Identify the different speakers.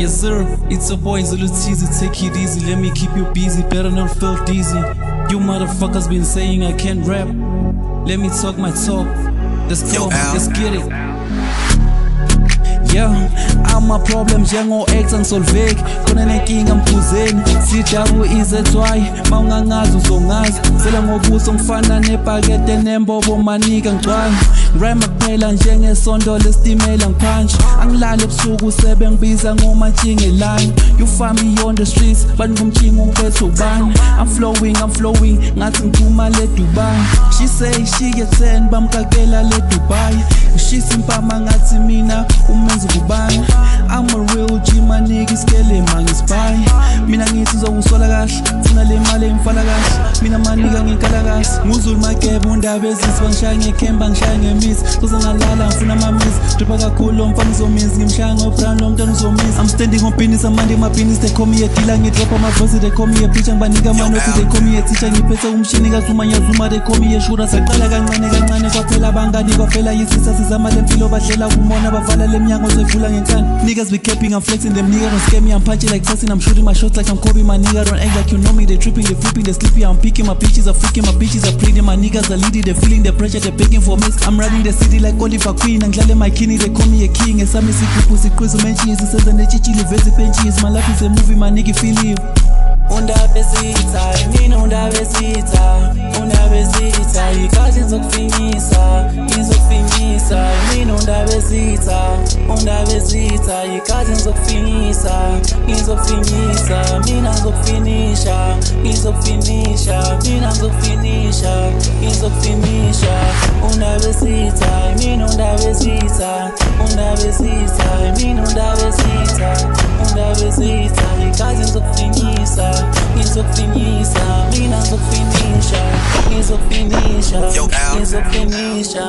Speaker 1: Yes sir, it's your boy Zulu Teezy. Take it easy, let me keep you busy. Better not feel dizzy. You motherfuckers been saying I can't rap. Let me talk my talk. Let's go, let's get it. Yeah, ama problems njengo-X angisolveki. Khona nenkinga mphuzeni, sijabu izethwayi. Mawungangazi uzongazi, sela ngobuso ngifana nebhakede nembobo manika ngicwanga. Rhyme kuphela njengesondo lesitimela ngiphanje. Angilali ebusuku sebe ngibiza ngomantshingelane. You find me on the streets, bani ngumtshinga ubethu bani. I'm flowing, ngathi ngiphuma le Dubai. She say she get 10, bamkakela le Dubai. Ushisa impama ngathi mina umenzi kubani. I'm a real G, my nigga skele mangispy. Mina ngithi uzokusola kahle, funa le mali engifala kahle. Mina maniga ngikala kahle, nguzulu makebe uNDABEZITHA. Bangishaya ngekhemba ngishaya ngemizi, kuze ngalala ngifuna amamizi. Dripa kakhulu mfana uzomizi, ngimshaya ngo-brown lo mntwana uzomizi. I'm standing on business, I'm minding my business. They call me a dealer, ngidropa ama-verse. They call me a preacher, ngibanika amanothi. They call me a teacher, ngiphethe umshini kazuma ngiyazuma. They call me a shooter, saqala kancane kwaphela abangani kwaphela yisisa. Sizama le mpilo badlela kumona, bavala le mnyango zevula ngenkani. Niggas be capping, I'm flexing, them niggas don't scare me. I'm punching like Tyson, I'm shooting my shots like I'm Kobe. My nigga don't act like you know me. They tripping, they flipping, they sleeping. I'm picking my bitches, I'm freaking my bitches, I'm pleading. My niggas are leading, they feeling the pressure, they begging for me. I'm running the city like Oliver Queen. Anglale my kidney, they call me a king. Esami siku cruise menchi, it says and chichili vezi penchi. My life is a movie, my nigga feel it. uNDABEZITHA, mina uNDABEZITHA, uNDABEZITHA, ikazi ngizokufinyisa, mina uNDABEZITHA, uNDABEZITHA, ikazi ngizokufinyisa, mina ngizokufinisha, mina ngizokufinisha, uNDABEZITHA, mina uNDABEZITHA, mina uNDABEZITHA, ikazi ngizokufinyisa, mina ngizokufinisha,